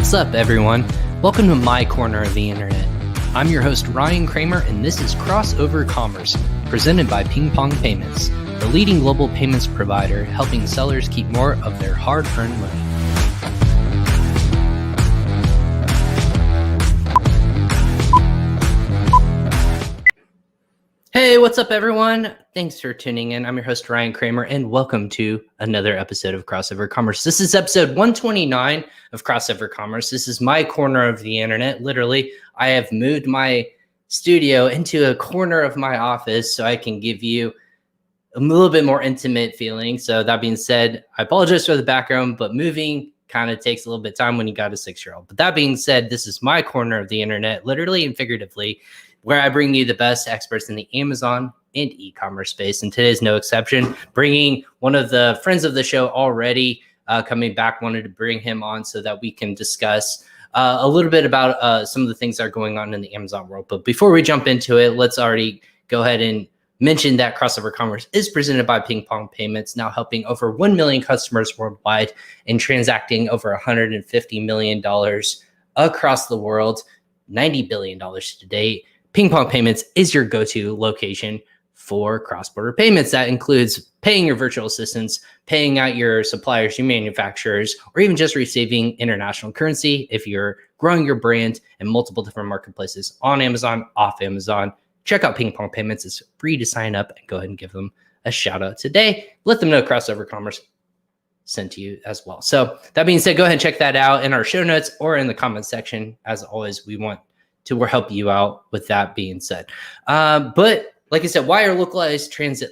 What's up, everyone? Welcome to my corner of the internet. I'm your host, Ryan Kramer, and this is Crossover Commerce, presented by PingPong Payments, the leading global payments provider helping sellers keep more of their hard-earned money. Hey, what's up, everyone? Thanks for tuning in. I'm your host, Ryan Kramer, and welcome to another episode of Crossover Commerce. This is episode 129 of Crossover Commerce. This is my corner of the internet. Literally, I have moved my studio into a corner of my office so I can give you a little bit more intimate feeling. So that being said, I apologize for the background, but moving kind of takes a little bit of time when you got a 6-year-old. But that being said, this is my corner of the internet, literally and figuratively, where I bring you the best experts in the Amazon and e-commerce space. And today's no exception. Bringing one of the friends of the show already coming back, wanted to bring him on so that we can discuss a little bit about some of the things that are going on in the Amazon world. But before we jump into it, let's already go ahead and mention that Crossover Commerce is presented by PingPong Payments, now helping over 1 million customers worldwide and transacting over $150 million across the world, $90 billion to date. PingPong Payments is your go-to location for cross-border payments. That includes paying your virtual assistants, paying out your suppliers, your manufacturers, or even just receiving international currency if you're growing your brand in multiple different marketplaces on Amazon, off Amazon. Check out PingPong Payments. It's free to sign up, and go ahead and give them a shout out today. Let them know Crossover Commerce sent to you as well. So that being said, go ahead and check that out in our show notes or in the comment section. As always, we want to help you out with that being said. But like I said, why are localized translation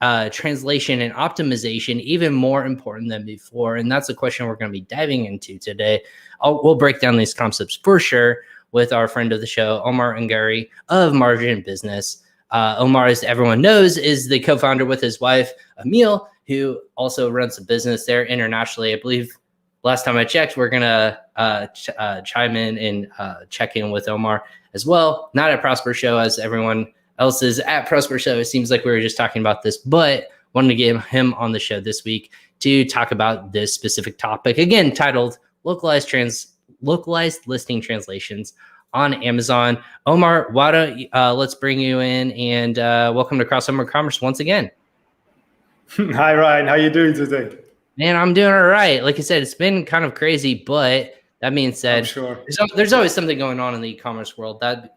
and optimization even more important than before? And that's a question we're going to be diving into today. We'll break down these concepts for sure with our friend of the show, Omar Angri of Margin Business. Omar, as everyone knows, is the co-founder with his wife, Emil, who also runs a business there internationally. I believe last time I checked, we're going to chime in and check in with Omar as well. Not at Prosper Show, as everyone else is at Prosper Show. It seems like we were just talking about this, but wanted to get him on the show this week to talk about this specific topic, again, titled Localized Listing Translations on Amazon. Omar, why don't let's bring you in and welcome to Crossover Commerce once again. Hi, Ryan. How you doing today? Man, I'm doing all right. Like I said, it's been kind of crazy, but that being said, sure. there's always something going on in the e-commerce world. That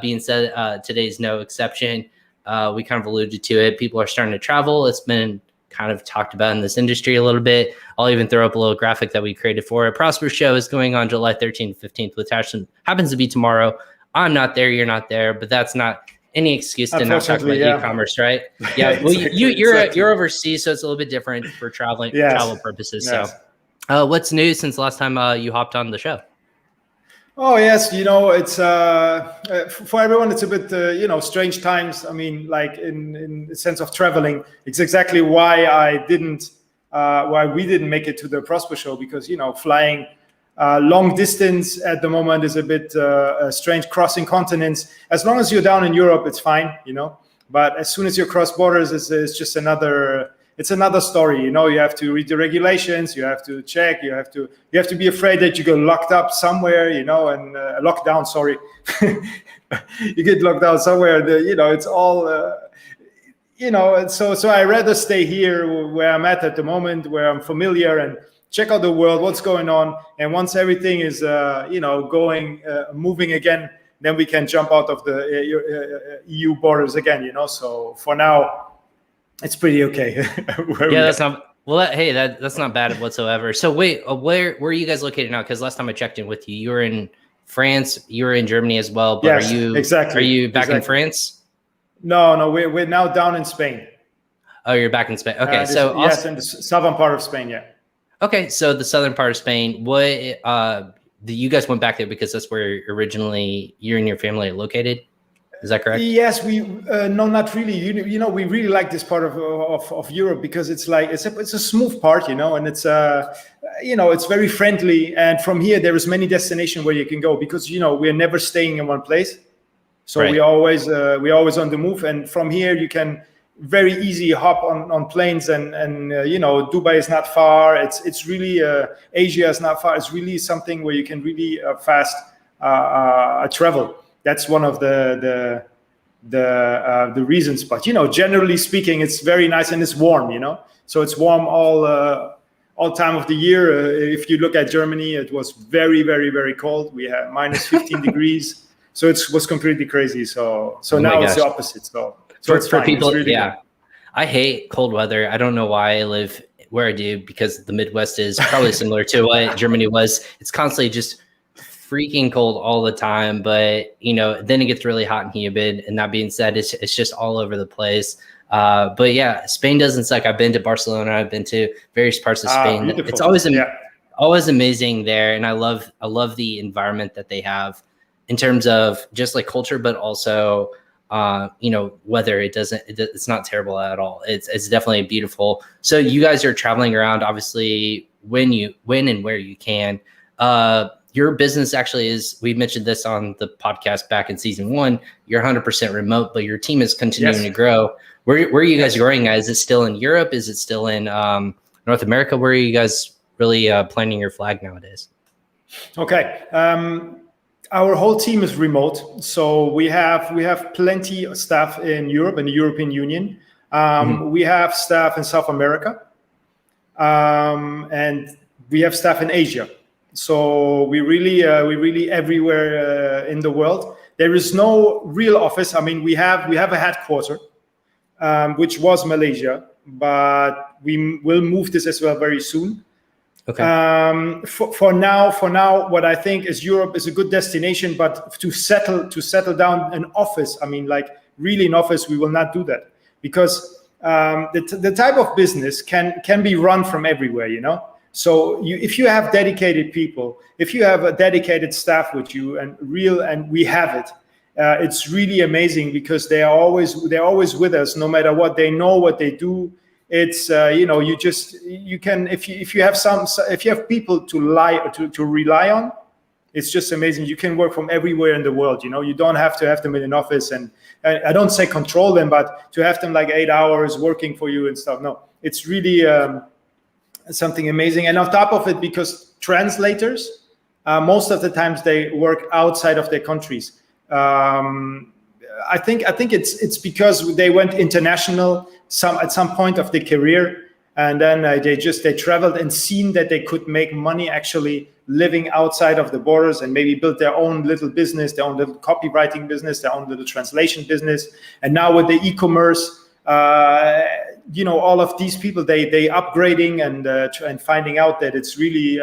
being said, today's no exception. We kind of alluded to it. People are starting to travel. It's been kind of talked about in this industry a little bit. I'll even throw up a little graphic that we created for it. Prosper Show is going on July 13th, 15th, which happens to be tomorrow. I'm not there. You're not there, but that's not any excuse to not talk about e-commerce, right? Yeah. Well, you're overseas, so it's a little bit different for travel purposes. Yes. So, what's new since last time you hopped on the show? Oh yes, it's for everyone. It's a bit strange times. I mean, like in the sense of traveling, it's exactly why we didn't make it to the Prosper Show, because flying long distance at the moment is a bit strange, crossing continents. As long as you're down in Europe, it's fine, But as soon as you cross borders, it's just another story. You have to read the regulations, you have to check, you have to be afraid that you get locked up somewhere, and locked down. Sorry, you get locked down somewhere. It's all. So I rather stay here where I'm at the moment, where I'm familiar, and check out the world, what's going on. And once everything is, moving again, then we can jump out of the EU borders again, So for now, it's pretty okay. That's not bad whatsoever. So wait, where are you guys located now? Because last time I checked in with you, you were in France, you were in Germany as well. But yes, are you back in France? No, we're now down in Spain. Oh, you're back in Spain. Okay, yes, in the southern part of Spain, yeah. Okay, so the southern part of Spain. You guys went back there because that's where originally you and your family are located? Is that correct? Yes, no, not really. We really like this part of Europe because it's like it's a smooth part, and it's it's very friendly. And from here, there is many destinations where you can go because we're never staying in one place, so right. we always on the move. And from here, you can very easy hop on planes, and Dubai is not far. It's really Asia is not far. It's really something where you can really fast travel. That's one of the reasons. But generally speaking, it's very nice and it's warm. So it's warm all time of the year. If you look at Germany, it was very, very, very cold. We had minus 15 degrees. So it was completely crazy. So now it's the opposite. So it's for fine. people, really yeah. good. I hate cold weather. I don't know why I live where I do, because the Midwest is probably similar to what Germany was. It's constantly just freaking cold all the time, but then it gets really hot and humid. And that being said, it's just all over the place. But yeah, Spain doesn't suck. I've been to Barcelona. I've been to various parts of Spain. Beautiful. It's always amazing there, and I love the environment that they have in terms of just like culture, but also weather. It's not terrible at all. It's definitely beautiful. So you guys are traveling around, obviously, when and where you can. Your business actually is, we mentioned this on the podcast back in season 1, you're 100% remote, but your team is continuing to grow. Where are you guys growing at? Is it still in Europe? Is it still in North America? Where are you guys really planting your flag nowadays? Okay. Our whole team is remote. So we have plenty of staff in Europe and the European Union. We have staff in South America. And we have staff in Asia. So we really everywhere in the world. There is no real office. I mean, we have a headquarter, which was Malaysia, but we will move this as well very soon. Okay. For now, what I think is Europe is a good destination, but to settle down an office, I mean, like really an office, we will not do that, because the type of business can be run from everywhere, So if you have dedicated people, if you have a dedicated staff with you, and we have it, it's really amazing, because they're always with us, no matter what. They know what they do. It's you can, if you have people to rely on, it's just amazing. You can work from everywhere in the world. You don't have to have them in an office, and I don't say control them, but to have them like 8 hours working for you and stuff. No, it's really something amazing. And on top of it, because translators, most of the times they work outside of their countries. I think it's because they went international at some point of their career, and then they traveled and seen that they could make money actually living outside of the borders, and maybe build their own little business, their own little copywriting business, their own little translation business. And now with the e-commerce, all of these people, they upgrading and finding out that it's really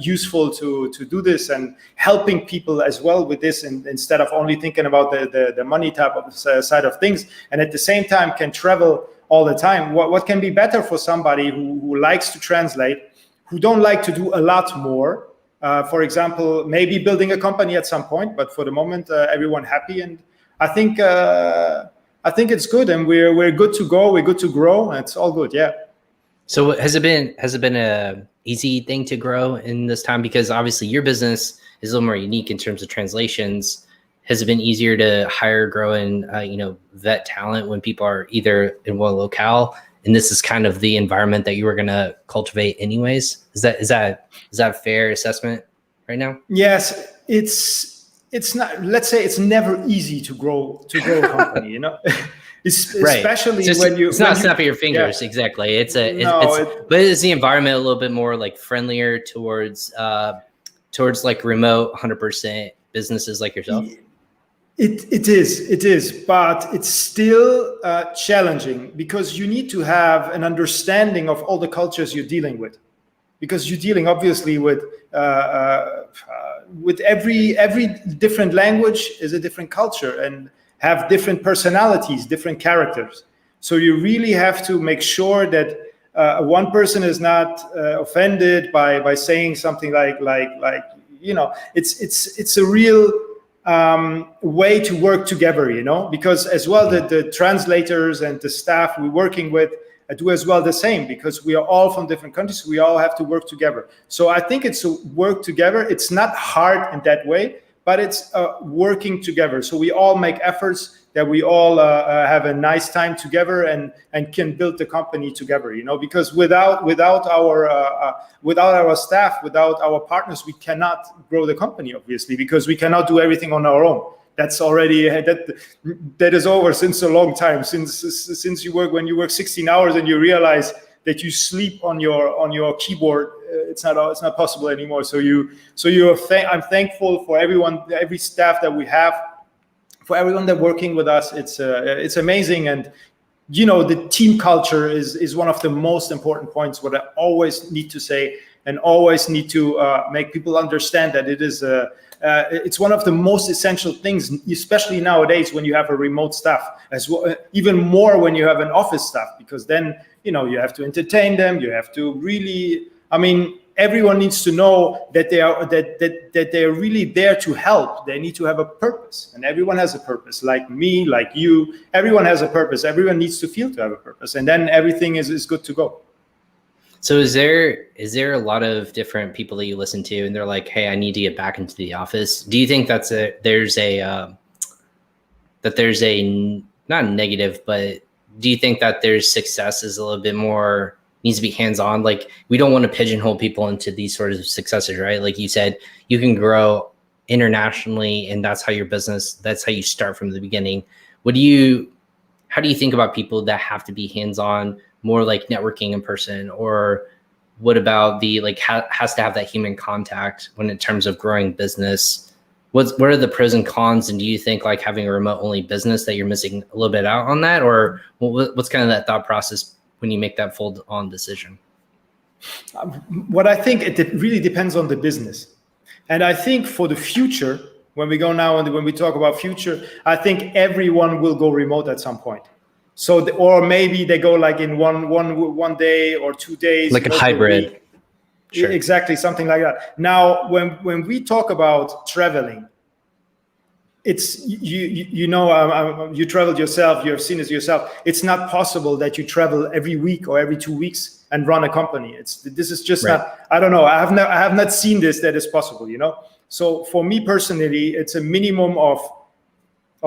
useful to do this, and helping people as well with this, and instead of only thinking about the money type of side of things, and at the same time can travel all the time. What can be better for somebody who likes to translate, who don't like to do a lot more? For example, maybe building a company at some point, but for the moment, everyone happy, and I think it's good, and we're good to go. We're good to grow. And it's all good. Yeah. So has it been a easy thing to grow in this time? Because obviously your business is a little more unique in terms of translations. Has it been easier to hire, grow, and vet talent when people are either in one locale, and this is kind of the environment that you were going to cultivate anyways? Is that a fair assessment right now? Yes, it's not. Let's say it's never easy to grow a company. Especially right. when it's not snapping your fingers. Yeah. Exactly. But is the environment a little bit more like friendlier towards like remote 100% businesses like yourself? It is, but it's still challenging, because you need to have an understanding of all the cultures you're dealing with, because you're dealing obviously with every different language is a different culture, and have different personalities, different characters. So you really have to make sure that one person is not offended by saying something like it's a real way to work together, because as well the translators and the staff we're working with do as well the same, because we are all from different countries. We all have to work together. So I think it's a work together. It's not hard in that way, but it's working together. So we all make efforts, that we all have a nice time together and can build the company together, because without our staff, without our partners, we cannot grow the company, obviously, because we cannot do everything on our own. That's already that is over since a long time. Since when you work 16 hours and you realize that you sleep on your keyboard, it's not possible anymore. I'm thankful for every staff that we have, for everyone that working with us. It's amazing. And the team culture is one of the most important points, what I always need to say and always need to make people understand, that it is it's one of the most essential things, especially nowadays when you have a remote staff, as well, even more when you have an office staff, because then you have to entertain them, you have to really, everyone needs to know that they're really there to help. They need to have a purpose, and everyone has a purpose, like me, like you. Everyone has a purpose. Everyone needs to feel to have a purpose, and then everything is good to go. So is there a lot of different people that you listen to and they're like, hey, I need to get back into the office? Do you think there's a not negative, but do you think that there's success is a little bit more, needs to be hands-on? Like, we don't want to pigeonhole people into these sorts of successes, right? Like you said, you can grow internationally, and that's how you start from the beginning. How do you think about people that have to be hands-on, more like networking in person? Or what about has to have that human contact when in terms of growing business? What are the pros and cons? And do you think like having a remote only business that you're missing a little bit out on that? Or what's kind of that thought process when you make that full on decision? What I think, it really depends on the business. And I think for the future, when we go now and when we talk about future, I think everyone will go remote at some point. So, or maybe they go like in one day or 2 days, like a hybrid. Sure. Exactly, something like that. Now, when we talk about traveling, it's you traveled yourself, you have seen it yourself. It's not possible that you travel every week or every 2 weeks and run a company. This is just right. Not. I don't know. I have not seen that is possible. So for me personally, it's a minimum of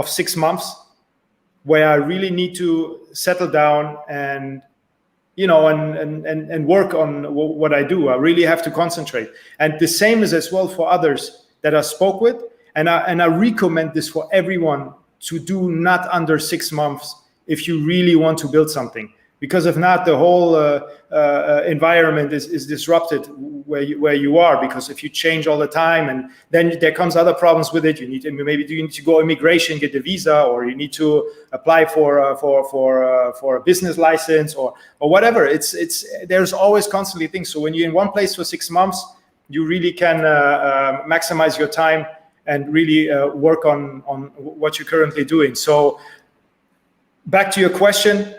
6 months, where I really need to settle down and work on what I do. I really have to concentrate. And the same is as well for others that I spoke with. And I recommend this for everyone to do not under 6 months if you really want to build something. Because if not, the whole environment is disrupted where you are. Because if you change all the time, and then there comes other problems with it. You need to go immigration, get the visa, or you need to apply for a business license or whatever. There's always constantly things. So when you're in one place for 6 months, you really can maximize your time and really work on what you're currently doing. So back to your question.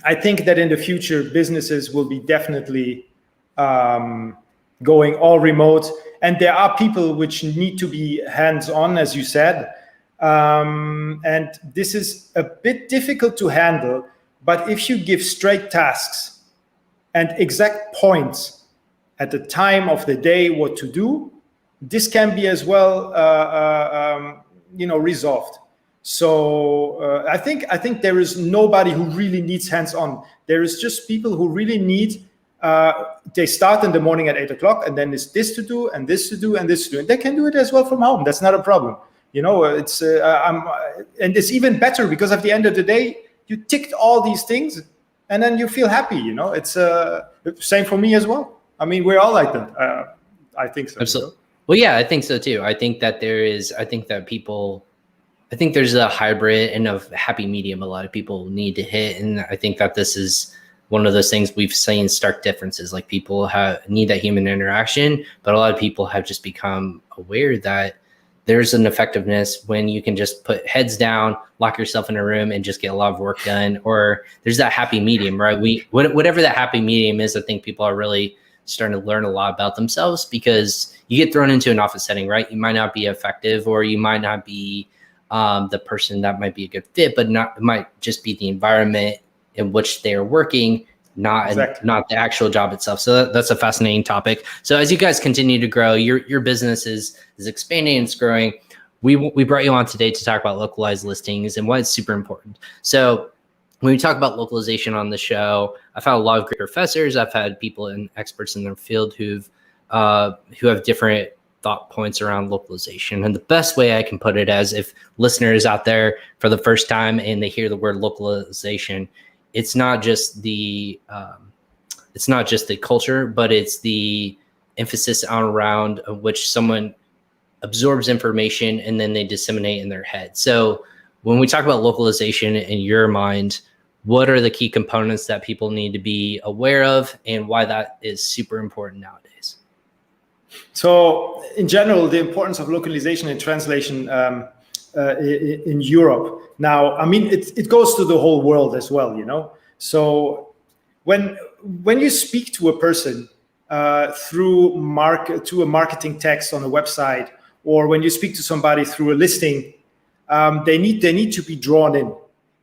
I think that in the future, businesses will be definitely going all remote. And there are people which need to be hands-on, as you said. And this is a bit difficult to handle. But if you give straight tasks and exact points at the time of the day what to do, this can be as well resolved. So I think there is nobody who really needs hands-on. There is just people who really need. They start in the morning at 8 o'clock, and then there's this to do, and this to do, and this to do, and they can do it as well from home. That's not a problem. It's and it's even better because at the end of the day, you ticked all these things, and then you feel happy. It's same for me as well. I mean, we're all like that. I think so. Absolutely. Well, yeah, I think so too. I think that there's a hybrid and a happy medium a lot of people need to hit. And I think that this is one of those things we've seen stark differences. Like, people need that human interaction, but a lot of people have just become aware that there's an effectiveness when you can just put heads down, lock yourself in a room, and just get a lot of work done. Or there's that happy medium, right? Whatever that happy medium is, I think people are really starting to learn a lot about themselves, because you get thrown into an office setting, right? You might not be effective, or you might not be the person that might be a good fit, but it might just be the environment in which they are working not the actual job itself. So that's a fascinating topic. So as you guys continue to grow, your business is expanding and it's growing. We brought you on today to talk about localized listings and why it's super important. So when we talk about localization on the show, I've had a lot of great professors. I've had people and experts in their field who have different thought points around localization. And the best way I can put it as if listeners out there for the first time and they hear the word localization, it's not just the culture, but it's the emphasis around which someone absorbs information and then they disseminate in their head. So when we talk about localization in your mind, what are the key components that people need to be aware of and why that is super important nowadays? So in general, the importance of localization and translation in Europe. Now, I mean, it goes to the whole world as well, you know. So when you speak to a person through a marketing text on a website, or when you speak to somebody through a listing, they need to be drawn in.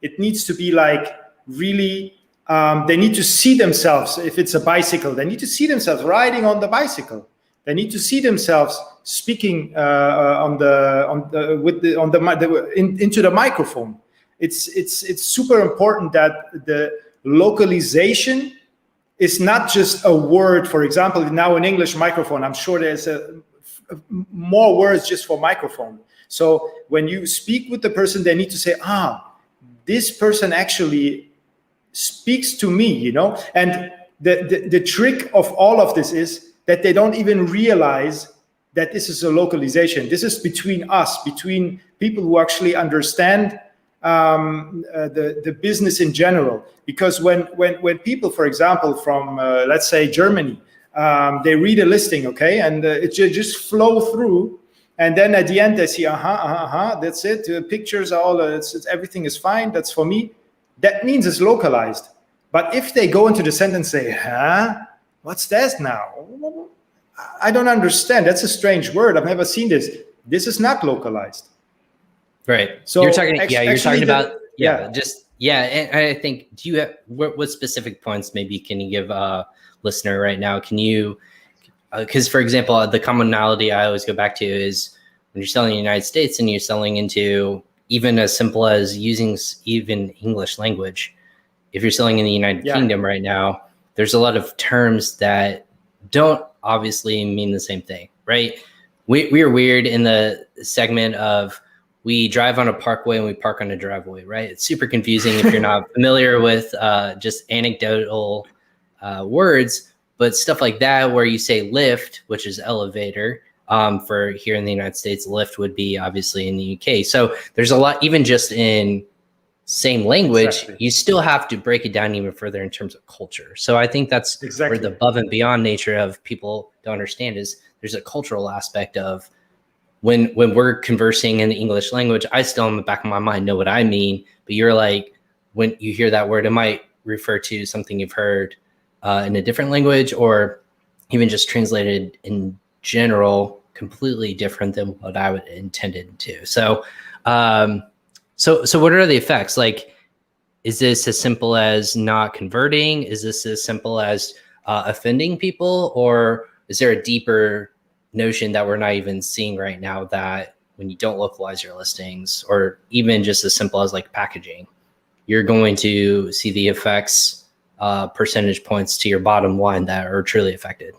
It needs to be like really. They need to see themselves. If it's a bicycle, they need to see themselves riding on the bicycle. They need to see themselves speaking into the microphone. It's super important that the localization is not just a word. For example, now in English, microphone. I'm sure there's more words just for microphone. So when you speak with the person, they need to say, this person actually speaks to me, you know. And the trick of all of this is that they don't even realize that this is a localization. This is between us, between people who actually understand the business in general. Because when people, for example, from let's say Germany, they read a listing, okay, and it just flow through, and then at the end they see, that's it. The pictures are all, everything is fine. That's for me. That means it's localized. But if they go into the sentence and say, what's that now? I don't understand. That's a strange word. I've never seen this. This is not localized. Right. So you're talking about. And I think, do you have what specific points maybe can you give a listener right now? Can you, because for example, the commonality I always go back to is when you're selling in the United States and you're selling into even as simple as using even English language. If you're selling in the United Kingdom right now, there's a lot of terms that don't obviously mean the same thing, right? We are weird in the segment of we drive on a parkway and we park on a driveway, right? It's super confusing if you're not familiar with just anecdotal words, but stuff like that where you say lift, which is elevator, for here in the United States, lift would be obviously in the UK. So there's a lot, even just in same language, you still have to break it down even further in terms of culture. So I think that's where the above and beyond nature of people don't understand is there's a cultural aspect of when we're conversing in the English language, I still in the back of my mind know what I mean, but you're like, when you hear that word, it might refer to something you've heard in a different language or even just translated in general, completely different than what I would intended to. So, So what are the effects? Like, is this as simple as not converting? Is this as simple as offending people? Or is there a deeper notion that we're not even seeing right now that when you don't localize your listings, or even just as simple as like packaging, you're going to see the effects, percentage points to your bottom line that are truly affected?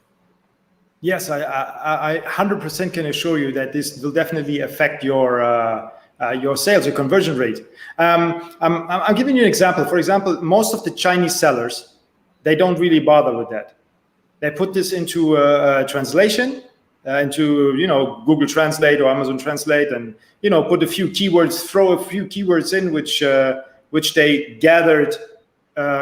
Yes, I 100% can assure you that this will definitely affect your sales, your conversion rate. I'm giving you an example. For example, most of the Chinese sellers, they don't really bother with that. They put this into a translation, into Google Translate or Amazon Translate, and put a few keywords, throw a few keywords in which they gathered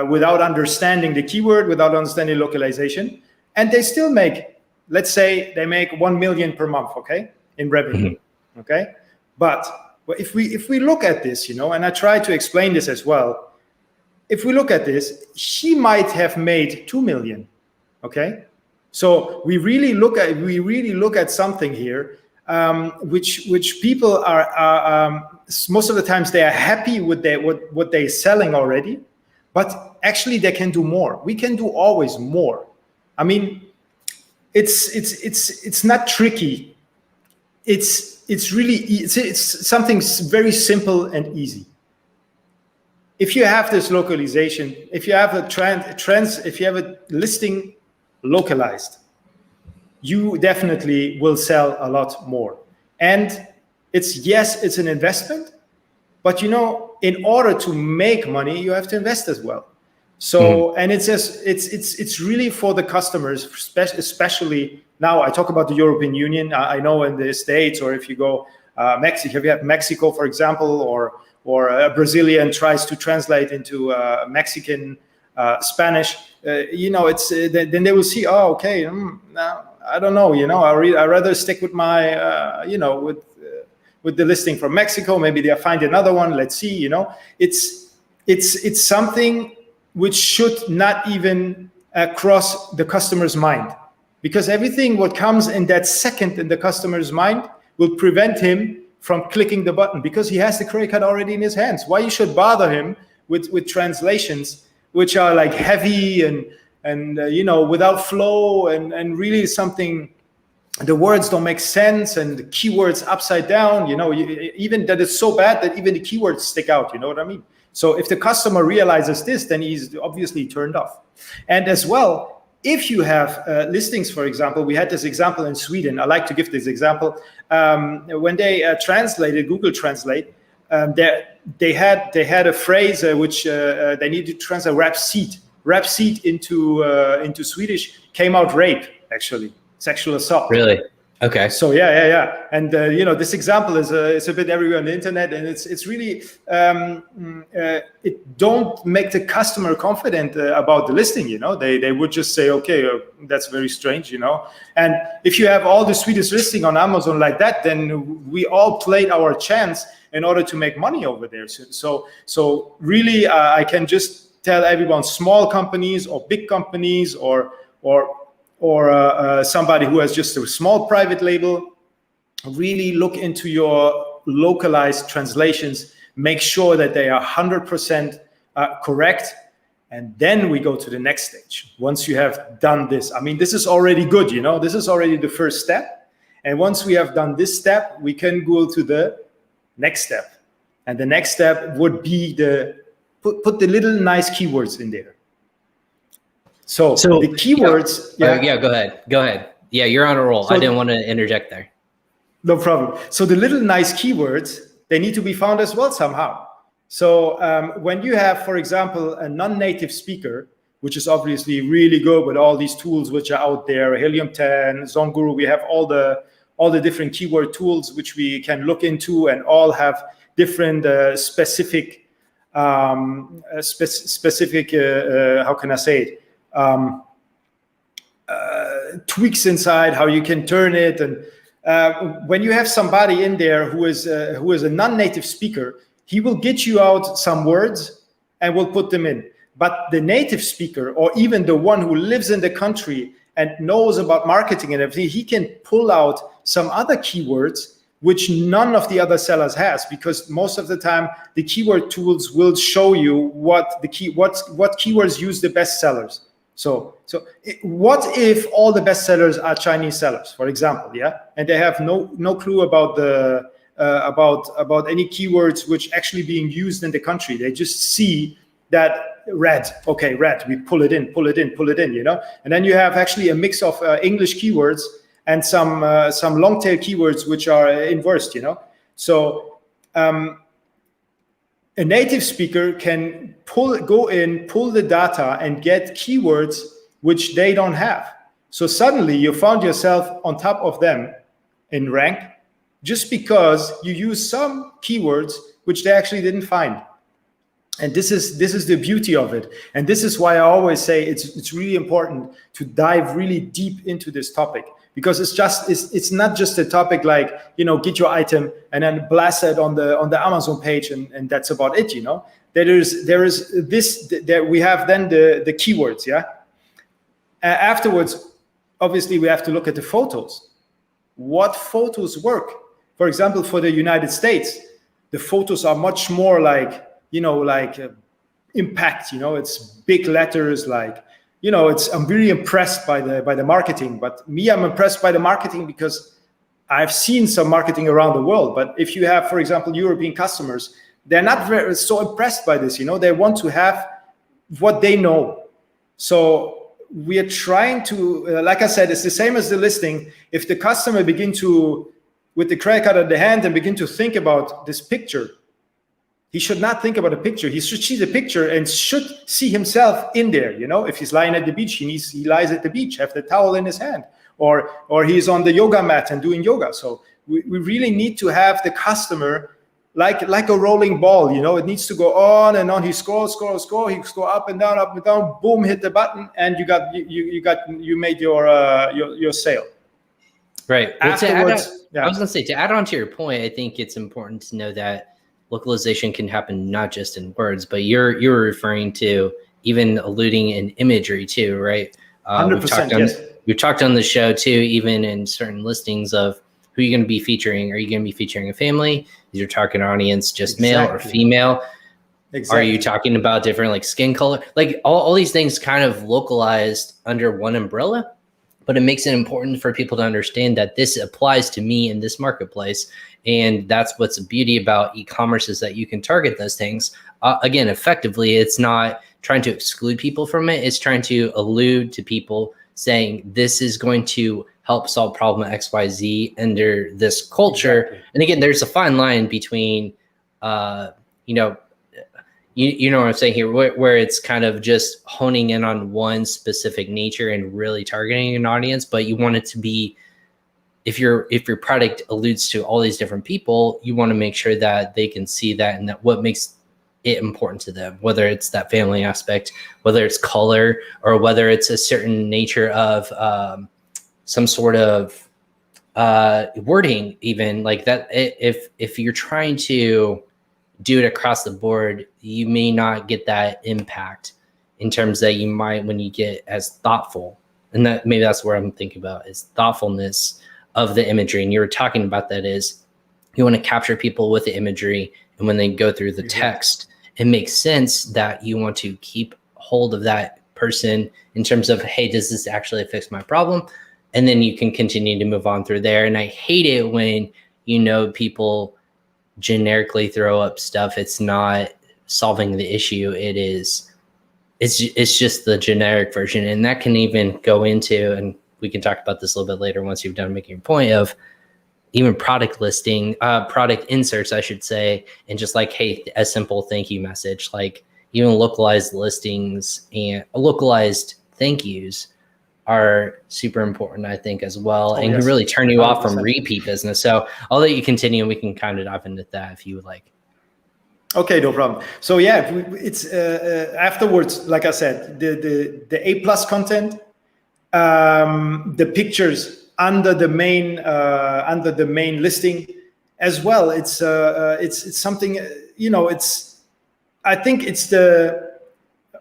without understanding the keyword, without understanding localization, and they still make, let's say, they make 1 million per month, okay, in revenue, okay, but if we look at this, and I try to explain this as well, if we look at this, he might have made 2 million, okay? So we really look at something here, which people are most of the times they are happy with what they're selling already, but actually they can do more. We can do always more. I mean, it's not tricky. It's really, it's something very simple and easy. If you have this localization, if you have if you have a listing localized, you definitely will sell a lot more. And it's an investment, but in order to make money, you have to invest as well. So, and it's really for the customers, especially now. I talk about the European Union. I know in the States, or if you go Mexico, if you have Mexico, for example, or a Brazilian tries to translate into Mexican Spanish, then they will see, oh, okay, now I don't know, I rather stick with my, with the listing from Mexico. Maybe they'll find another one. Let's see, it's something which should not even cross the customer's mind, because everything what comes in that second in the customer's mind will prevent him from clicking the button, because he has the credit card already in his hands. Why you should bother him with translations which are like heavy and without flow and really something, the words don't make sense and the keywords upside down, even that it's so bad that even the keywords stick out, you know what I mean? So if the customer realizes this, then he's obviously turned off. And as well, if you have listings, for example, we had this example in Sweden. I like to give this example. When they translated, Google Translate, they had a phrase which they needed to translate rap seat into Swedish, came out rape, actually, sexual assault. Really? Okay. So yeah, and this example is a bit everywhere on the internet, and it's really it don't make the customer confident about the listing. They would just say, okay, that's very strange, And if you have all the Swedish listing on Amazon like that, then we all played our chance in order to make money over there. So really, I can just tell everyone, small companies or big companies or somebody who has just a small private label, really look into your localized translations, make sure that they are 100% correct, and then we go to the next stage. Once you have done this, I mean, this is already good, this is already the first step. And once we have done this step, we can go to the next step. And the next step would be put the little nice keywords in there. So the keywords. Yeah, go ahead. Yeah, you're on a roll. So I didn't want to interject there. No problem. So the little nice keywords, they need to be found as well somehow. So when you have, for example, a non-native speaker, which is obviously really good with all these tools which are out there, Helium 10, Zonguru, we have all the different keyword tools which we can look into, and all have different specific how can I say it? Tweaks inside, how you can turn it. And when you have somebody in there who is a non-native speaker, he will get you out some words and will put them in. But the native speaker, or even the one who lives in the country and knows about marketing and everything, he can pull out some other keywords which none of the other sellers has, because most of the time the keyword tools will show you what keywords use the best sellers. So what if all the best sellers are Chinese sellers, for example, and they have no clue about the about any keywords which actually being used in the country. They just see that red, we pull it in, and then you have actually a mix of English keywords and some long tail keywords which are inversed, So a native speaker can pull the data and get keywords which they don't have. So suddenly you found yourself on top of them in rank, just because you use some keywords which they actually didn't find. And this is the beauty of it. And this is why I always say it's really important to dive really deep into this topic, because it's not just a topic like, get your item and then blast it on the Amazon page and that's about it, There is this, that we have then the keywords, afterwards, obviously we have to look at the photos. What photos work? For example, for the United States, the photos are much more like, impact. It's big letters, like, I'm really impressed by the marketing. But me, I'm impressed by the marketing because I've seen some marketing around the world. But if you have, for example, European customers, they're not so impressed by this. They want to have what they know. So we are trying to, like I said, it's the same as the listing. If the customer begin to, with the credit card at the hand, and begin to think about this picture, he should not think about a picture. He should see the picture and should see himself in there. If he's lying at the beach, he lies at the beach, have the towel in his hand, or he's on the yoga mat and doing yoga. So we really need to have the customer like a rolling ball. It needs to go on and on. He scrolls, he scroll up and down, boom, hit the button, and you made your sale. Right. Afterwards, I was going to say, to add on to your point, I think it's important to know that localization can happen not just in words, but you're referring to even alluding in imagery too, right? 100%, yes. We've talked on the show too, even in certain listings of who you're going to be featuring. Are you going to be featuring a family? Is your target audience just male or female? Exactly. Are you talking about different like skin color? Like all these things kind of localized under one umbrella, but it makes it important for people to understand that this applies to me in this marketplace. And that's what's the beauty about e-commerce, is that you can target those things. Again, effectively, it's not trying to exclude people from it. It's trying to allude to people saying this is going to help solve problem XYZ under this culture. Exactly. And again, there's a fine line between, you know what I'm saying here, where it's kind of just honing in on one specific nature and really targeting an audience, but you want it to be, if your product alludes to all these different people, you want to make sure that they can see that and that what makes it important to them, whether it's that family aspect, whether it's color, or whether it's a certain nature of some sort of wording, even like that. If you're trying to do it across the board, you may not get that impact in terms that you might when you get as thoughtful. And that maybe that's where I'm thinking about, is thoughtfulness of the imagery. And you were talking about that, is you want to capture people with the imagery, and when they go through the text, it makes sense that you want to keep hold of that person in terms of, hey, does this actually fix my problem? And then you can continue to move on through there. And I hate it when, people generically throw up stuff. It's not solving the issue. It's just the generic version. And that can even go into, and we can talk about this a little bit later once you've done making your point, of even product listing, product inserts, I should say, and just like, hey, a simple thank you message, like even localized listings and localized thank yous are super important, I think, as well, and can really turn you 100%. Off from repeat business. So I'll let you continue, and we can kind of dive into that if you would like. Okay, no problem. So yeah, it's afterwards, like I said, the A+ content, the pictures under the main listing as well. It's something, I think it's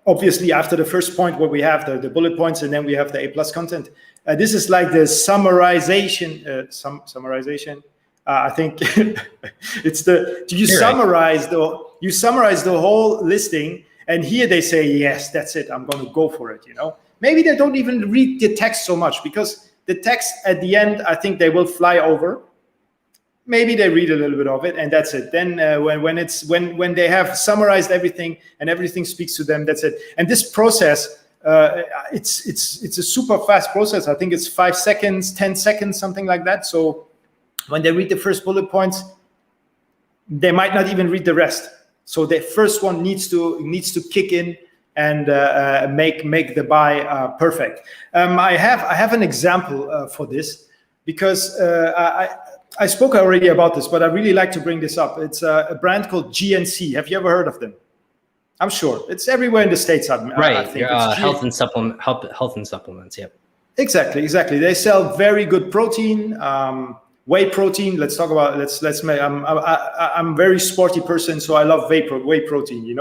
obviously after the first point where we have the bullet points, and then we have the A+ content. This is like the summarization. I think it's you summarize the whole listing, and here they say, yes, that's it, I'm going to go for it. Maybe they don't even read the text so much, because the text at the end, I think they will fly over. Maybe they read a little bit of it, and that's it. Then when they have summarized everything and everything speaks to them, that's it. And this process, it's a super fast process. I think it's 5 seconds, 10 seconds, something like that. So when they read the first bullet points, they might not even read the rest. So the first one needs to kick in and make the buy perfect. I have an example for this, because I spoke already about this, but I really like to bring this up. It's a brand called GNC. Have you ever heard of them? I'm sure it's everywhere in the States. Right, I think health and supplements. Yep. Exactly. They sell very good protein. Whey protein. Let's talk about. I'm a very sporty person, so I love whey protein.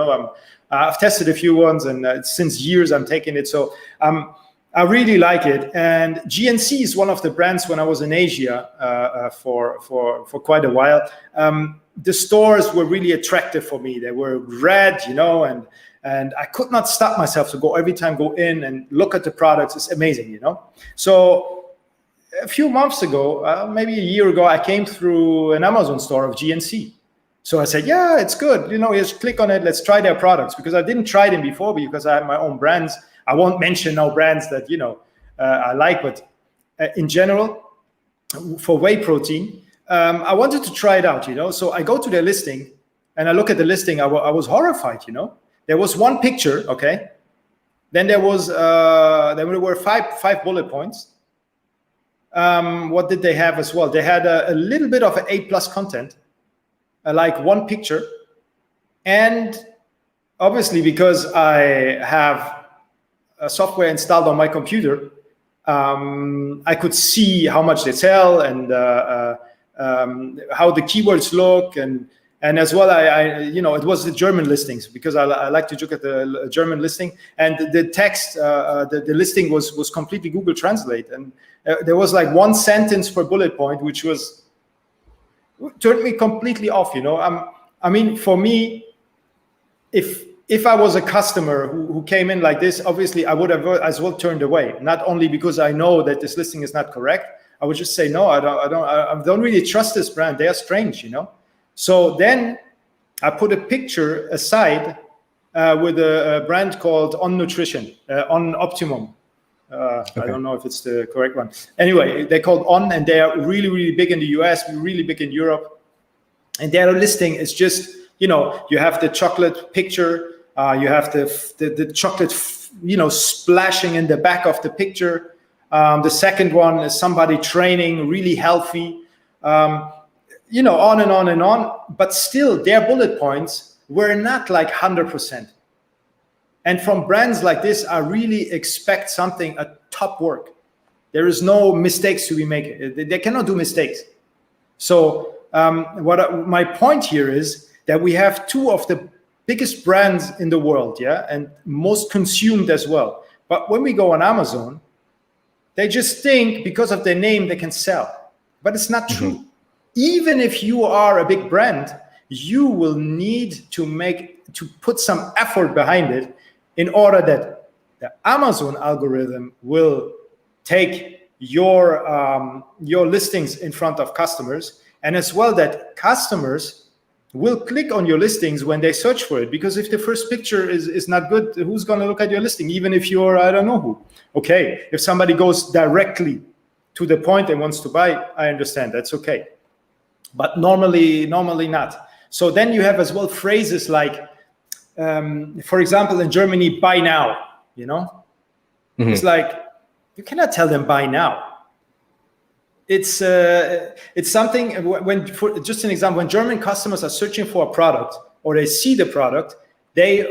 I've tested a few ones, and since years I'm taking it. So I really like it. And GNC is one of the brands. When I was in Asia for quite a while, the stores were really attractive for me. They were red, and And I could not stop myself to go in and look at the products. It's amazing, So a few months ago, maybe a year ago, I came through an Amazon store of GNC. So I said, yeah, it's good. Just click on it. Let's try their products, because I didn't try them before, because I have my own brands. I won't mention no brands that, I like, but in general, for whey protein, I wanted to try it out, So I go to their listing and I look at the listing. I was horrified, There was one picture, okay? Then there were five bullet points. What did they have as well? They had a little bit of an A+ content, like one picture. And obviously, because I have a software installed on my computer, I could see how much they sell and how the keywords look, and as well, it was the German listings, because I like to look at the German listing, and the text, the listing was completely Google Translate, and there was like one sentence per bullet point, which turned me completely off. For me, if I was a customer who came in like this, obviously I would have as well turned away. Not only because I know that this listing is not correct, I would just say no. I don't really trust this brand. They are strange, So then I put a picture aside with a brand called On Nutrition, On Optimum. Okay. I don't know if it's the correct one. Anyway, they're called On, and they are really, really big in the US, really big in Europe. And their listing is just, you have the chocolate picture, you have the chocolate, splashing in the back of the picture. The second one is somebody training, really healthy. On and on and on, but still their bullet points were not like 100%. And from brands like this, I really expect something, a top work. There is no mistakes to be made. They cannot do mistakes. So my point here is that we have two of the biggest brands in the world, and most consumed as well. But when we go on Amazon, they just think because of their name they can sell, but it's not true. Even if you are a big brand, you will need to put some effort behind it in order that the Amazon algorithm will take your listings in front of customers, and as well that customers will click on your listings when they search for it. Because if the first picture is not good, who's going to look at your listing? Even if you're, I don't know who. Okay, if somebody goes directly to the point and wants to buy, I understand, that's okay. But normally not. So then you have as well phrases like, for example, in Germany, buy now, It's like, you cannot tell them buy now. It's something just an example, when German customers are searching for a product or they see the product, they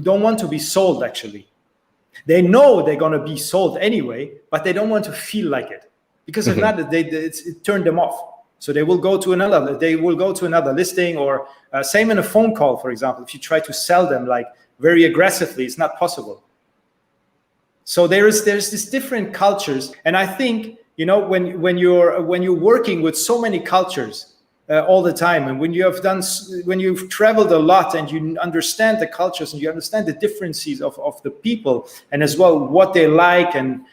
don't want to be sold actually. They know they're going to be sold anyway, but they don't want to feel like it, because if not, it turned them off. So they will go to another listing, or same in a phone call, for example. If you try to sell them like very aggressively, it's not possible. So there's this different cultures, and I think when you're working with so many cultures all the time, and when you've traveled a lot and you understand the cultures and you understand the differences of the people, and as well what they like and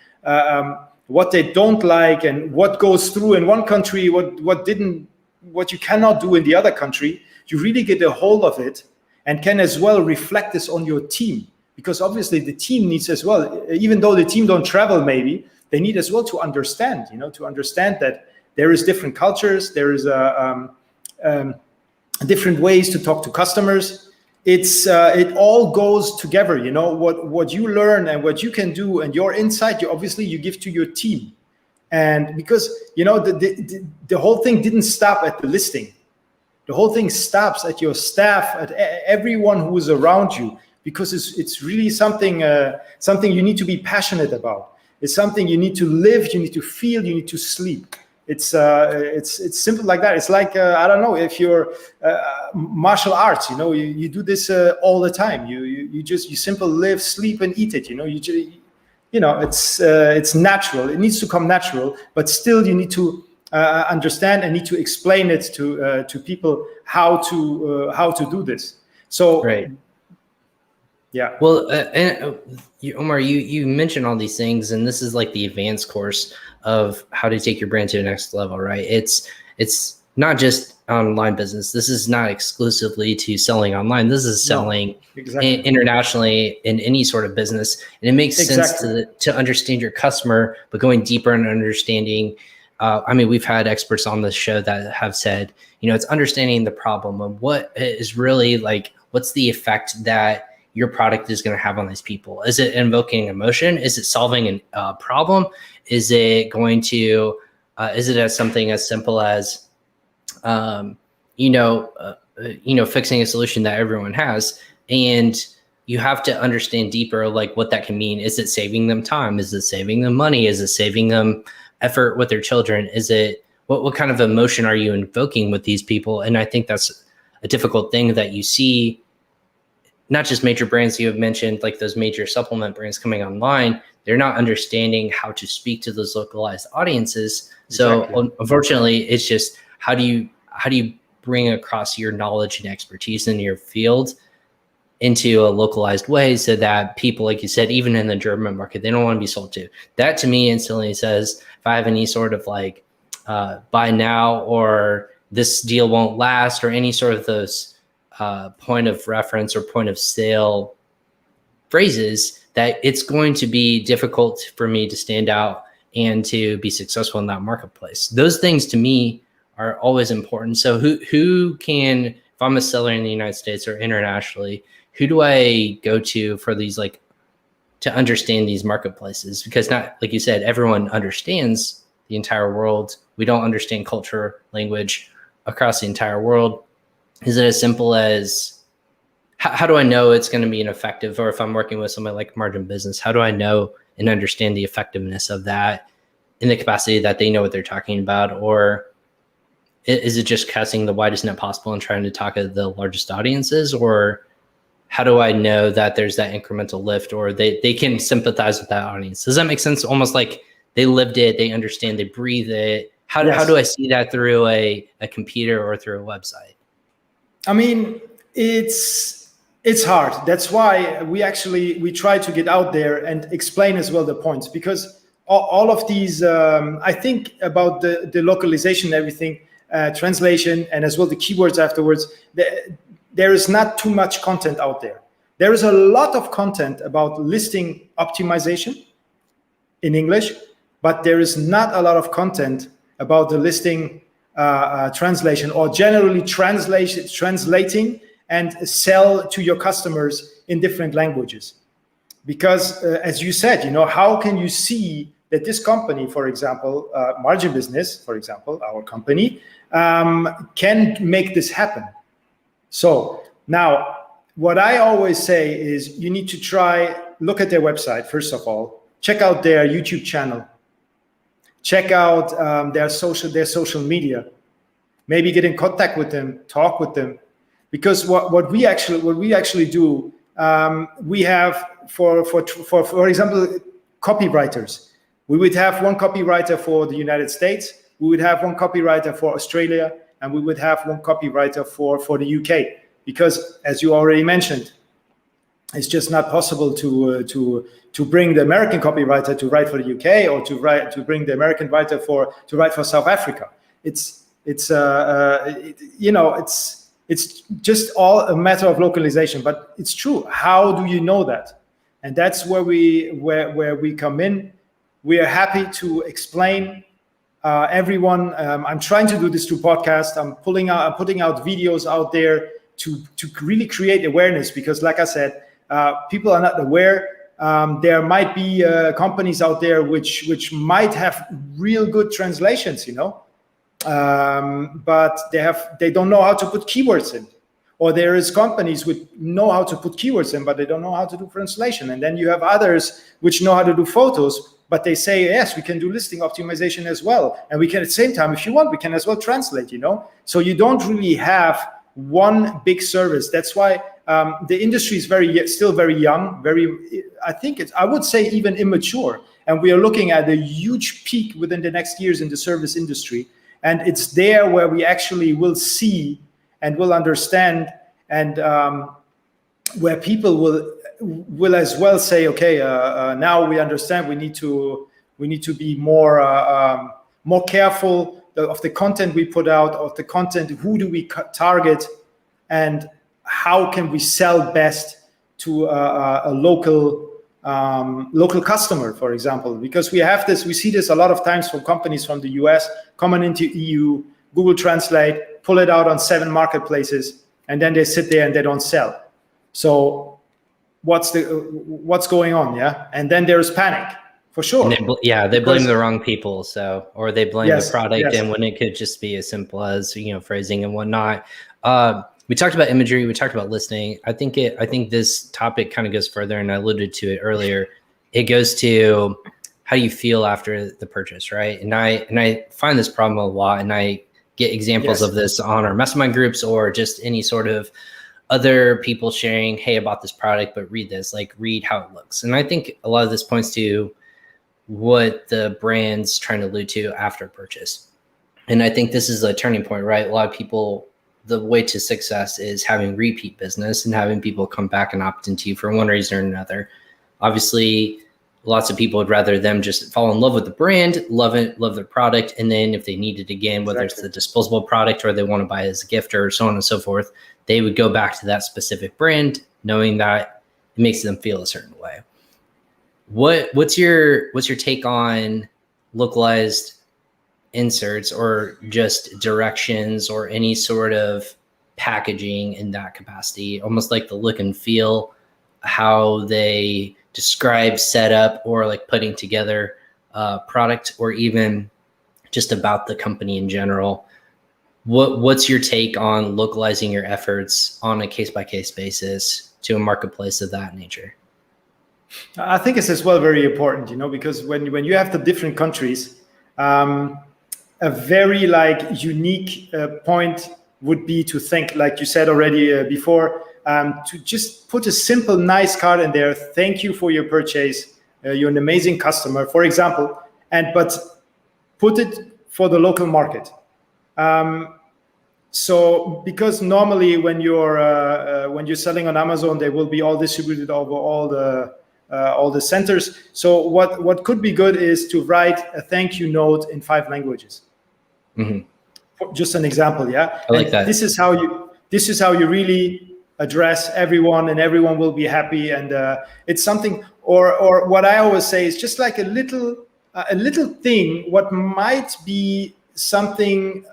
what they don't like, and what goes through in one country, what you cannot do in the other country, you really get a hold of it and can as well reflect this on your team. Because obviously the team needs as well, even though the team don't travel maybe, they need as well to understand, that there is different cultures, there is different ways to talk to customers. It all goes together, what you learn and what you can do and your insight, you give to your team. And because, the whole thing didn't stop at the listing. The whole thing stops at your staff, at everyone who is around you, because it's really something you need to be passionate about. It's something you need to live, you need to feel, you need to sleep. It's simple like that. It's like I don't know, if you're martial arts, you do this all the time. You simply live, sleep, and eat it. It's natural. It needs to come natural, but still you need to understand and need to explain it to people how to do this. So. Right. Yeah. Well, Omar, you mentioned all these things, and this is like the advanced course of how to take your brand to the next level, right? It's not just online business. This is not exclusively to selling online. This is selling exactly. internationally in any sort of business, and it makes sense to understand your customer, but going deeper in understanding. I mean, we've had experts on the show that have said, it's understanding the problem of what is really like, what's the effect that your product is going to have on these people. Is it invoking emotion? Is it solving a problem? Is it going to, is it as something as simple as, fixing a solution that everyone has? And you have to understand deeper, like what that can mean. Is it saving them time? Is it saving them money? Is it saving them effort with their children? Is it, what kind of emotion are you invoking with these people? And I think that's a difficult thing that you see. Not just major brands you have mentioned, like those major supplement brands coming online, they're not understanding how to speak to those localized audiences. Exactly. So unfortunately, it's just how do you bring across your knowledge and expertise in your field into a localized way so that people, like you said, even in the German market, they don't want to be sold to. That to me instantly says, if I have any sort of like buy now or this deal won't last or any sort of those point of reference or point of sale phrases, that it's going to be difficult for me to stand out and to be successful in that marketplace. Those things to me are always important. So who can, if I'm a seller in the United States or internationally, who do I go to for these, like, to understand these marketplaces? Because not, like you said, everyone understands the entire world. We don't understand culture, language across the entire world. Is it as simple as how do I know it's going to be an effective, or if I'm working with somebody like Margin Business, how do I know and understand the effectiveness of that in the capacity that they know what they're talking about? Or is it just casting the widest net possible and trying to talk to the largest audiences? Or how do I know that there's that incremental lift, or they can sympathize with that audience? Does that make sense? Almost like they lived it, they understand, they breathe it. How do I see that through a computer or through a website? I mean, it's hard. That's why we try to get out there and explain as well the points, because all of these, I think about the localization, everything, translation, and as well the keywords afterwards. There is not too much content out there. There is a lot of content about listing optimization in English, but there is not a lot of content about the listing translation, or generally translating and sell to your customers in different languages. Because as you said, how can you see that this company, for example, Margin Business, for example, our company, can make this happen? So now what I always say is you need to look at their website, first of all, check out their YouTube channel, check out their social media, maybe get in contact with them, talk with them. Because what we actually do, we have for example, copywriters. We would have one copywriter for the United States, we would have one copywriter for Australia, and we would have one copywriter for the UK. Because as you already mentioned, it's just not possible to bring the American copywriter to write for the UK, or to bring the American writer to write for South Africa. It's just all a matter of localization. But it's true. How do you know that? And that's where we come in. We are happy to explain everyone. I'm trying to do this through podcasts. I'm putting out videos out there to really create awareness, because like I said, people are not aware. There might be companies out there which might have real good translations, but they don't know how to put keywords in. Or there is companies which know how to put keywords in, but they don't know how to do translation. And then you have others which know how to do photos, but they say, yes, we can do listing optimization as well. And we can, at the same time, if you want, we can as well translate, So you don't really have one big service. That's why the industry is still very young, I would say even immature. And we are looking at a huge peak within the next years in the service industry. And it's there where we actually will see and will understand, and where people will will as well say, okay, now we understand we need to be more careful of the content we put out, of the content, who do we target, and how can we sell best to a local customer, for example. Because we see this a lot of times from companies from the US coming into EU, Google Translate, pull it out on 7 marketplaces, and then they sit there and they don't sell. So what's going on? Yeah, and then there's panic for sure. And they blame the wrong people, or they blame the product, yes. and when it could just be as simple as phrasing and whatnot. We talked about imagery, we talked about listening. I think this topic kind of goes further, and I alluded to it earlier. It goes to how do you feel after the purchase, right? And I find this problem a lot, and I get examples of this on our mastermind groups or just any sort of other people sharing, hey, about this product, but read this, like read how it looks. And I think a lot of this points to what the brand's trying to allude to after purchase. And I think this is a turning point, right? A lot of people, the way to success is having repeat business and having people come back and opt into you for one reason or another. Obviously, lots of people would rather them just fall in love with the brand, love their product. And then if they need it again, whether it's the disposable product or they want to buy it as a gift or so on and so forth, they would go back to that specific brand, knowing that it makes them feel a certain way. What's your take on localized inserts or just directions or any sort of packaging in that capacity, almost like the look and feel, how they describe setup or like putting together a product, or even just about the company in general? What's your take on localizing your efforts on a case-by-case basis to a marketplace of that nature? I think it's as well very important, because when you have the different countries, a very unique point would be to think, like you said already before, to just put a simple, nice card in there. Thank you for your purchase. You're an amazing customer, for example, but put it for the local market. So because normally when you're selling on Amazon, they will be all distributed over all the centers. So what could be good is to write a thank you note in 5 languages. Mm-hmm. Just an example, yeah. I like that. This is how you really address everyone, and everyone will be happy. And it's something, or what I always say is just like a little thing. What might be something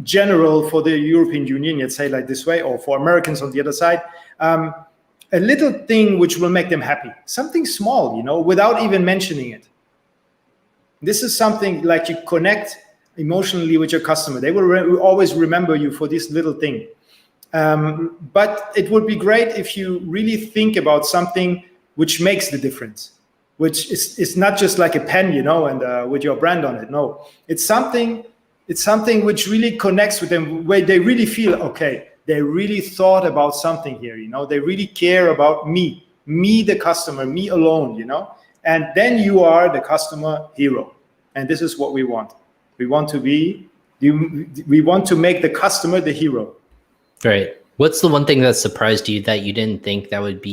general for the European Union, let's say like this way, or for Americans on the other side. A little thing which will make them happy, something small, without even mentioning it. This is something like you connect emotionally with your customer. They will always remember you for this little thing. But it would be great if you really think about something which makes the difference, which is not just like a pen, and with your brand on it. No, it's something which really connects with them, where they really feel, okay, they really thought about something here, they really care about me, the customer, me alone, and then you are the customer hero. And this is what we want. We want to make the customer the hero. Right. What's the one thing that surprised you that you didn't think that would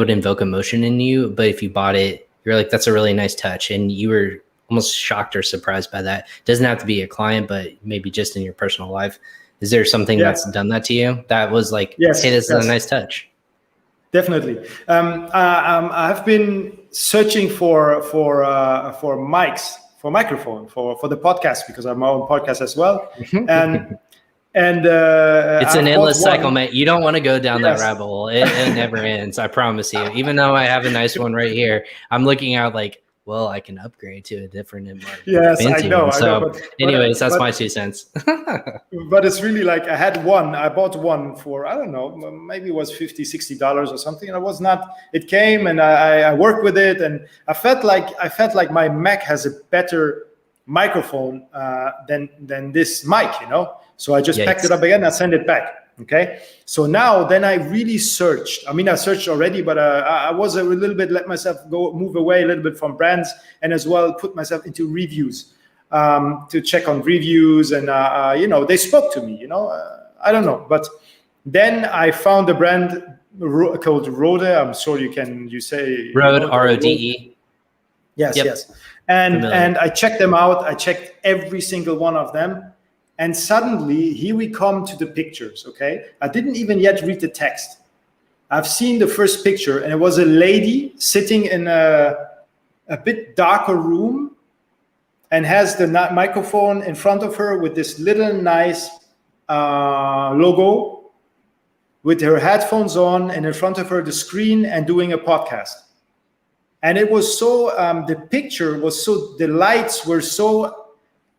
invoke emotion in you, but if you bought it, you're like, that's a really nice touch, and you were almost shocked or surprised by that? It doesn't have to be a client, but maybe just in your personal life. Is there something that's done that to you that was like, hey, this is a nice touch? Definitely. I've been searching for mics, for microphone, for the podcast, because I have my own podcast as well. And it's an endless cycle, man. You don't want to go down that rabbit hole. It never ends. I promise you. Even though I have a nice one right here, I'm looking out like, well, I can upgrade to a different and more fancy one. So anyways, that's my 2 cents. But it's really like I bought one for, I don't know, maybe it was $50, $60 or something. And it came and I worked with it, and I felt like my Mac has a better microphone than this mic, So I just packed it up again and sent it back. Okay. So now then I really searched. I searched already, but I was a little bit, let myself move away a little bit from brands, and as well put myself into reviews, to check on reviews. And, they spoke to me, I don't know. But then I found a brand called Rode. I'm sure you say Rode, Rode. Rode. Yes, Yep. yes. And Familiar. and I checked them out. I checked every single one of them. And suddenly, here we come to the pictures, okay? I didn't even yet read the text. I've seen the first picture, and it was a lady sitting in a bit darker room and has the microphone in front of her with this little nice logo with her headphones on, and in front of her the screen, and doing a podcast. And it was so, the picture was so, the lights were so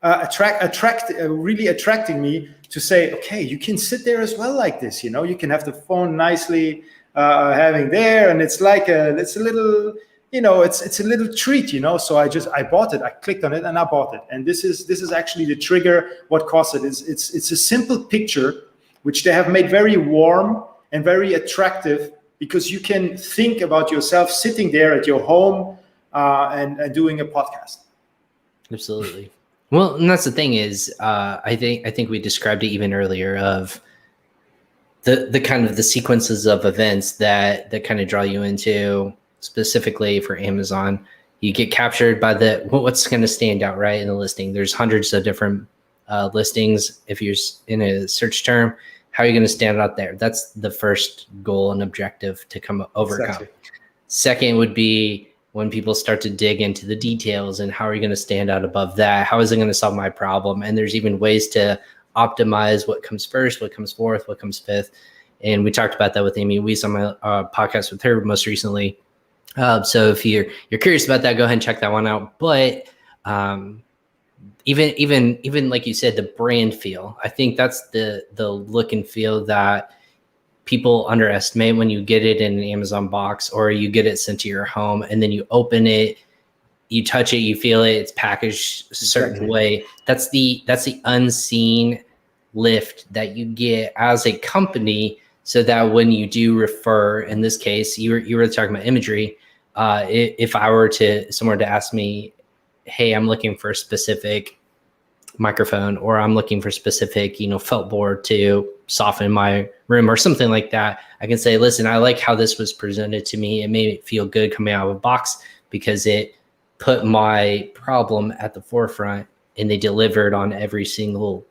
really attracting me to say, okay, you can sit there as well like this, you can have the phone nicely having there, and it's like it's a little, it's a little treat, so I bought it. I clicked on it and I bought it. And this is actually the trigger. What caused it is it's a simple picture which they have made very warm and very attractive, because you can think about yourself sitting there at your home and doing a podcast. Absolutely. Well, and that's the thing is, I think we described it even earlier of the kind of the sequences of events that kind of draw you into, specifically for Amazon. You get captured by what's going to stand out, right, in the listing. There's hundreds of different listings. If you're in a search term, how are you going to stand out there? That's the first goal and objective to overcome. Exactly. Second would be when people start to dig into the details, and how are you going to stand out above that? How is it going to solve my problem? And there's even ways to optimize what comes first, what comes fourth, what comes fifth. And we talked about that with Amy Weiss on my podcast with her most recently. So if you're curious about that, go ahead and check that one out. But even like you said, the brand feel, I think that's the look and feel that people underestimate when you get it in an Amazon box, or you get it sent to your home, and then you open it, you touch it, you feel it, it's packaged a certain way. That's the unseen lift that you get as a company, so that when you do refer, in this case, you were talking about imagery. If I were someone to ask me, hey, I'm looking for a specific microphone, or I'm looking for specific, felt board to soften my room or something like that, I can say, listen, I like how this was presented to me. It made it feel good coming out of a box because it put my problem at the forefront, and they delivered on every single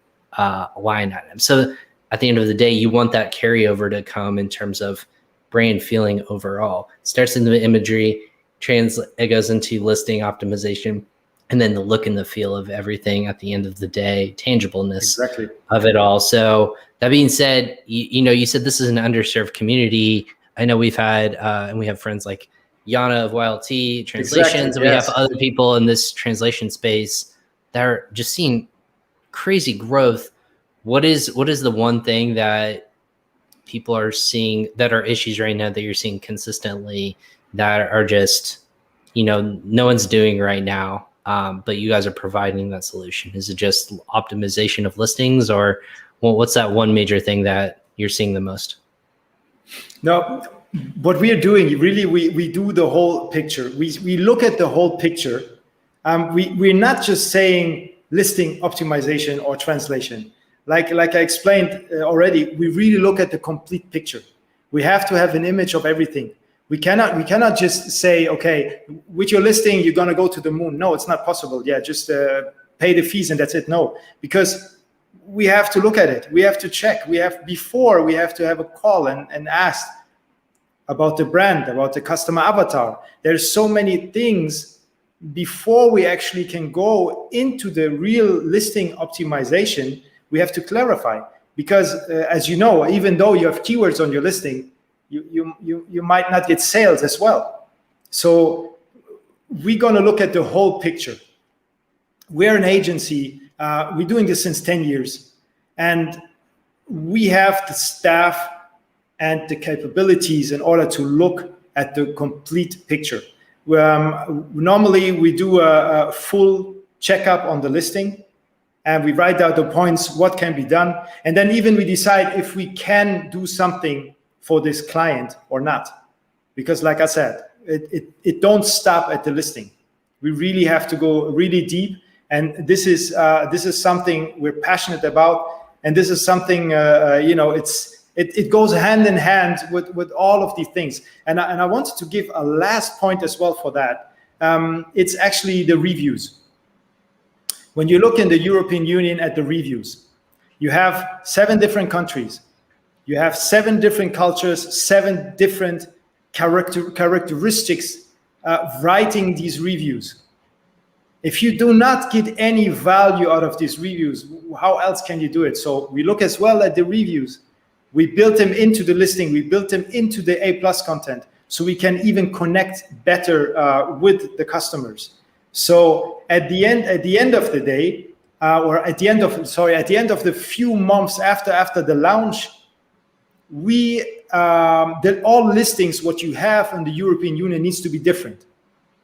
line item. So at the end of the day, you want that carryover to come in terms of brand feeling overall. It starts in the imagery, it goes into listing optimization, and then the look and the feel of everything at the end of the day, tangibleness of it all. So that being said, you said this is an underserved community. I know we've had, and we have friends like Yana of YLT Translations, and we have other people in this translation space that are just seeing crazy growth. What is the one thing that people are seeing that are issues right now that you're seeing consistently that are just, no one's doing right now? But you guys are providing that solution. Is it just optimization of listings, or what's that one major thing that you're seeing the most? No, what we are doing, really, we do the whole picture. We look at the whole picture. We're not just saying listing optimization or translation. Like I explained already, we really look at the complete picture. We have to have an image of everything. We cannot just say, okay, with your listing, you're going to go to the moon. No, it's not possible. Yeah, just pay the fees and that's it. No, because we have to look at it. We have to check. We have to have a call and ask about the brand, about the customer avatar. There's so many things before we actually can go into the real listing optimization. We have to clarify, because as you know, even though you have keywords on your listing, you might not get sales as well. So we're going to look at the whole picture. We're an agency. We're doing this since 10 years. And we have the staff and the capabilities in order to look at the complete picture. Normally, we do a full checkup on the listing, and we write down the points, what can be done. And then even we decide if we can do something for this client or not. Because like I said, it don't stop at the listing. We really have to go really deep. And this is something we're passionate about. And this is something, It goes hand in hand with all of these things. And I wanted to give a last point as well for that. It's actually the reviews. When you look in the European Union at the reviews, you have 7 different countries. You have 7 different cultures, 7 different characteristics writing these reviews. If you do not get any value out of these reviews, how else can you do it? So we look as well at the reviews. We built them into the listing. We built them into the A+ content, so we can even connect better with the customers. So at the end of the day, or at the end of the few months after the launch, all listings what you have in the European Union needs to be different.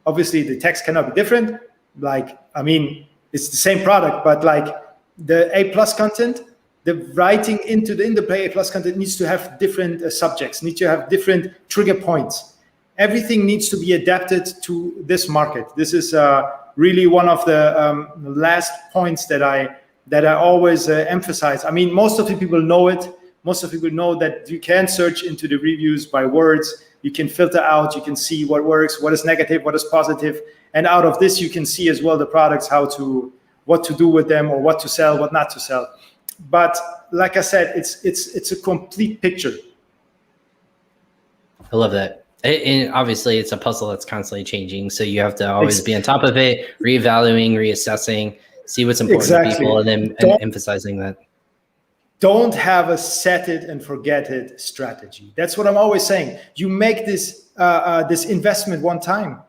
Obviously, the text cannot be different. It's the same product, but like the A+ content, the writing into the A+ content needs to have different subjects, needs to have different trigger points. Everything needs to be adapted to this market. This is really one of the last points that I always emphasize. I mean, most of the people know it. Most of the people know that you can search into the reviews by words. You can filter out. You can see what works, what is negative, what is positive, and out of this you can see as well the products, what to do with them, or what to sell, what not to sell. But like I said, it's a complete picture. I love that. And obviously it's a puzzle that's constantly changing. So you have to always be on top of it, reevaluating, reassessing, see what's important to people, and then emphasizing that. Don't have a set it and forget it strategy. That's what I'm always saying. You make this investment one time.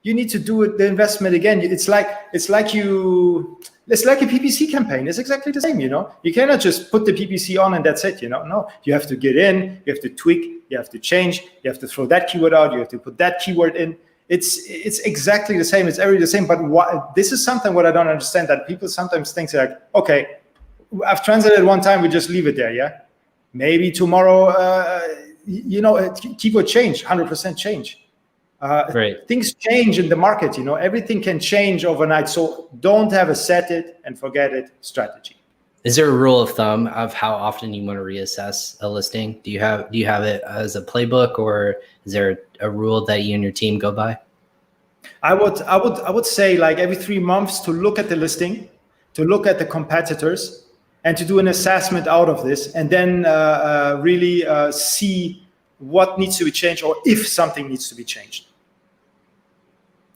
You need to do the investment again. It's like a PPC campaign. It's exactly the same, you know. You cannot just put the PPC on and that's it, you know. No, you have to get in, you have to tweak, you have to change, you have to throw that keyword out, you have to put that keyword in. It's exactly the same. It's every the same. But this is something what I don't understand, that people sometimes think like, okay, I've translated one time, we just leave it there, yeah. Maybe tomorrow, keyword change, 100% change. Right. Things change in the market, you know, everything can change overnight. So don't have a set it and forget it strategy. Is there a rule of thumb of how often you want to reassess a listing? Do you have it as a playbook, or is there a rule that you and your team go by? I would say like every 3 months to look at the listing, to look at the competitors, and to do an assessment out of this, and then really see what needs to be changed, or if something needs to be changed.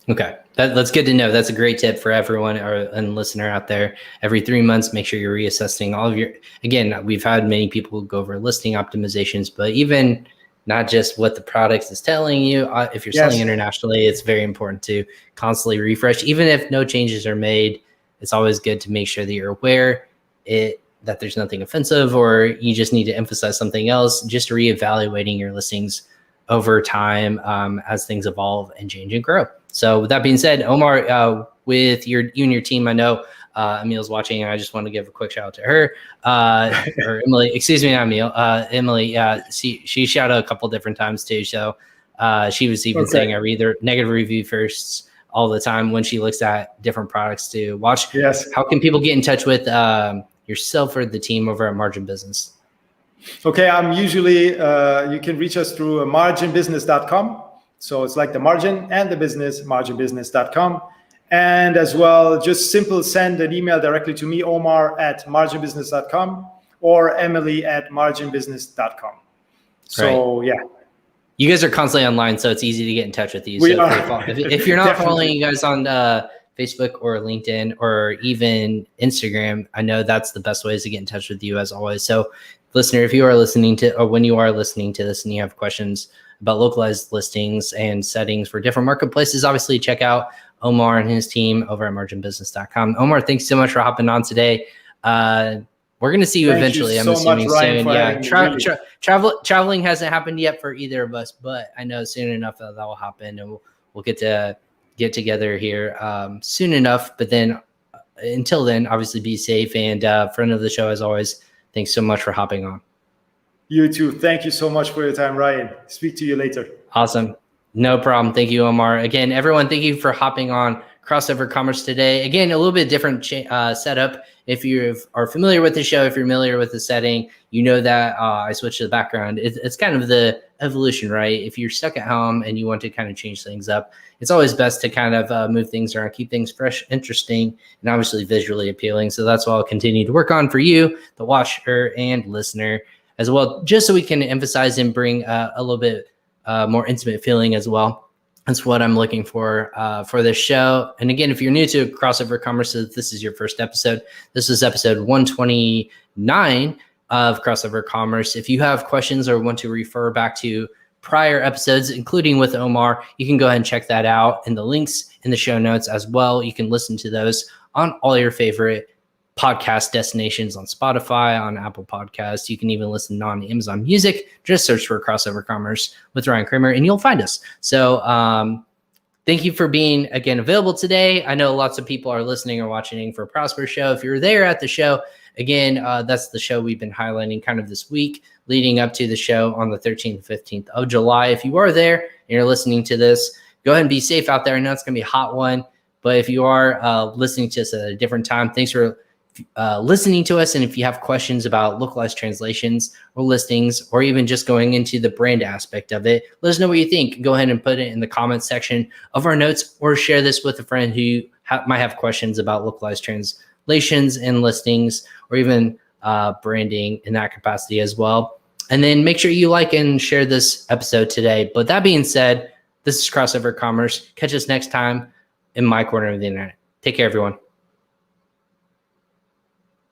Okay, that's good to know. That's a great tip for everyone and listener out there. Every 3 months, make sure you're reassessing all of your. Again, we've had many people go over listing optimizations, but even not just what the product is telling you. If you're selling internationally, it's very important to constantly refresh. Even if no changes are made, it's always good to make sure that you're aware that there's nothing offensive, or you just need to emphasize something else. Just reevaluating your listings over time as things evolve and change and grow. So with that being said, Omar, with you and your team, I know Emil's watching, and I just want to give a quick shout out to her, or Emily, excuse me, not Emil, Emily. She shouted out a couple different times too. So she was even saying I read their negative review first all the time when she looks at different products to watch. Yes. How can people get in touch with yourself or the team over at Margin Business? Okay, I'm usually, you can reach us through marginbusiness.com. So it's like the margin and the business, marginbusiness.com. And as well, just simple send an email directly to me, omar@marginbusiness.com, or emily@marginbusiness.com. So, right. Yeah. You guys are constantly online, so it's easy to get in touch with you. We so are. If you're not following you guys on Facebook or LinkedIn or even Instagram, I know that's the best ways to get in touch with you as always. So listener, if you are listening to, or when you are listening to this and you have questions about localized listings and settings for different marketplaces, obviously check out Omar and his team over at marginbusiness.com. Omar, thanks so much for hopping on today. We're going to see you eventually. I'm assuming soon. Yeah, traveling hasn't happened yet for either of us, but I know soon enough that will happen, and we'll get together here soon enough. But then, until then, obviously be safe. And friend of the show, as always, thanks so much for hopping on. You too. Thank you so much for your time, Ryan. Speak to you later. Awesome. No problem. Thank you, Omar. Again, everyone, thank you for hopping on Crossover Commerce today. Again, a little bit different setup. If you are familiar with the show, if you're familiar with the setting, you know that I switched to the background. It's kind of the evolution, right? If you're stuck at home and you want to kind of change things up, it's always best to kind of move things around, keep things fresh, interesting, and obviously visually appealing. So that's what I'll continue to work on for you, the watcher and listener as well, just so we can emphasize and bring a little bit more intimate feeling as well. That's what I'm looking for this show. And again, if you're new to Crossover Commerce, this is your first episode. This is episode 129 of Crossover Commerce. If you have questions or want to refer back to prior episodes, including with Omar, you can go ahead and check that out in the links in the show notes as well. You can listen to those on all your favorite podcast destinations, on Spotify, on Apple Podcasts. You can even listen on Amazon Music. Just search for Crossover Commerce with Ryan Kramer and you'll find us. So thank you for being, again, available today. I know lots of people are listening or watching for Prosper Show. If you're there at the show, again, that's the show we've been highlighting kind of this week leading up to the show on the 13th, 15th of July. If you are there and you're listening to this, go ahead and be safe out there. I know it's going to be a hot one, but if you are listening to us at a different time, thanks for listening to us. And if you have questions about localized translations or listings, or even just going into the brand aspect of it, let us know what you think. Go ahead and put it in the comment section of our notes, or share this with a friend who might have questions about localized translations and listings, or even branding in that capacity as well. And then make sure you like and share this episode today. But that being said, this is Crossover Commerce. Catch us next time in my corner of the internet. Take care, everyone.